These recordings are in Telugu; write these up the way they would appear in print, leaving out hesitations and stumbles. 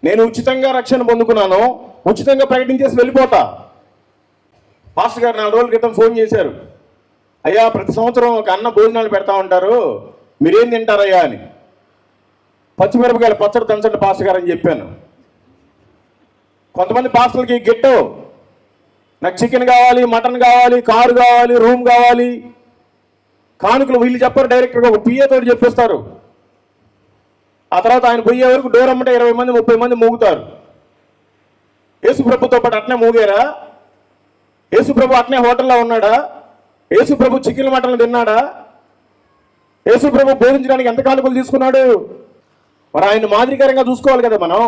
నేను ఉచితంగా రక్షణ పొందుకున్నాను, ఉచితంగా ప్రకటించేసి వెళ్ళిపోతా. పాస్టర్ గారు 4 రోజుల క్రితం ఫోన్ చేశారు, అయ్యా ప్రతి సంవత్సరం ఒక అన్న భోజనాలు పెడతా ఉంటారు, మీరేం తింటారయ్యా అని. పచ్చిమిరపకాయలు పచ్చడి దంచండి పాస్టర్ గారు అని చెప్పాను. కొంతమంది పాస్టర్లకి గిట్టు, నాకు చికెన్ కావాలి, మటన్ కావాలి, కారు కావాలి, రూమ్ కావాలి, కానుకలు వీళ్ళు చెప్పారు, డైరెక్ట్గా ఒక పిఏ తోటి చెప్పేస్తారు. ఆ తర్వాత ఆయన పోయే వరకు డోర్ అమ్మంటే 20 మంది 30 మంది మూగుతారు. యేసుప్రభుతో పాటు అట్నే మూగారా? యేసుప్రభు అట్నే హోటల్లో ఉన్నాడా? యేసుప్రభు చికెన్ మటన్లు తిన్నాడా? యేసుప్రభు బోధించడానికి ఎంత కానుకలు తీసుకున్నాడు? మరి ఆయన మాదిరికరంగా చూసుకోవాలి కదా. మనం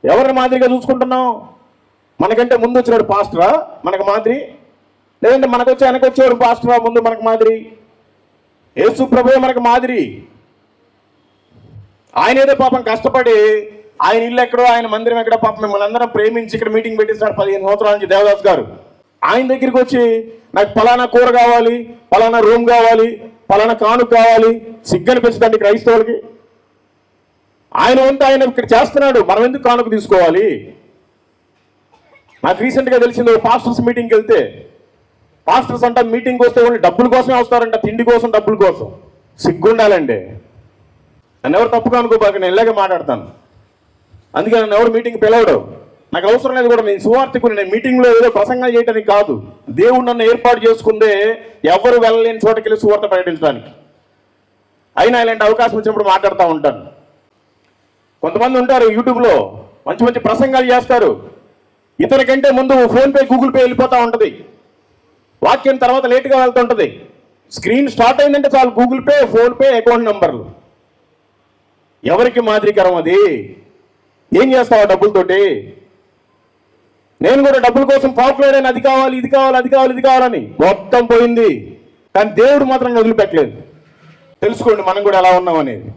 ఎవరిని మాదిరిగా చూసుకుంటున్నాం? మనకంటే ముందు వచ్చినాడు పాస్టరా మనకు మాదిరి, లేదంటే మనకొచ్చి వెనక వచ్చేవాడు పాస్టరా ముందు మనకు మాదిరి? యేసుప్రభువే మనకు మాదిరి. ఆయన ఏదో పాపం కష్టపడి ఆయన ఇల్లు ఎక్కడో, ఆయన మందిరం ఎక్కడో, పాపం మిమ్మల్ని అందరం ప్రేమించి ఇక్కడ మీటింగ్ పెట్టిస్తాడు 15 సంవత్సరాల నుంచి దేవదాస్ గారు. ఆయన దగ్గరికి వచ్చి నాకు పలానా కూర కావాలి, పలానా రూమ్ కావాలి, పలానా కానుక కావాలి, సిగ్గనిపిస్తుందండి క్రైస్తవులకి. ఆయన వంతు ఆయన ఇక్కడ చేస్తున్నాడు, మనం ఎందుకు కానుక తీసుకోవాలి? నాకు రీసెంట్గా తెలిసింది, పాస్టర్స్ మీటింగ్కి వెళ్తే పాస్టర్స్ అంట మీటింగ్కి వస్తే వాళ్ళు డబ్బుల కోసమే వస్తారంట, తిండి కోసం, డబ్బుల కోసం. సిగ్గుండాలండి. నన్ను ఎవరు తప్పుగా అనుకోబాక, నేను ఇలాగే మాట్లాడతాను. అందుకే నన్ను ఎవరు మీటింగ్ పిలవడు, నాకు అవసరం లేదు కూడా. నేను సువార్థికుని, నేను మీటింగ్లో ఏదో ప్రసంగం చేయడానికి కాదు. దేవుడు నన్ను ఏర్పాటు చేసుకుందే ఎవరు వెళ్ళలేని చోటకి వెళ్ళి సువార్త ప్రకటించడానికి. అయినా ఇలాంటి అవకాశం వచ్చినప్పుడు మాట్లాడుతూ ఉంటాను. కొంతమంది ఉంటారు యూట్యూబ్లో మంచి మంచి ప్రసంగాలు చేస్తారు, ఇతనికంటే ముందు ఫోన్పే గూగుల్ పే వెళ్ళిపోతూ ఉంటుంది, వాక్యం తర్వాత లేట్గా వెళ్తుంటుంది. స్క్రీన్ స్టార్ట్ అయిందంటే చాలు గూగుల్ పే, ఫోన్పే, అకౌంట్ నెంబర్లు. ఎవరికి మాదిరికరం అది? ఏం చేస్తావా డబ్బులతోటి? నేను కూడా డబ్బుల కోసం పాపులర్ అది కావాలి, ఇది కావాలి, అది కావాలి, ఇది కావాలని మొత్తం పోయింది. కానీ దేవుడు మాత్రం వదిలిపెట్టలేదు. తెలుసుకోండి మనం కూడా ఎలా ఉన్నాం అనేది.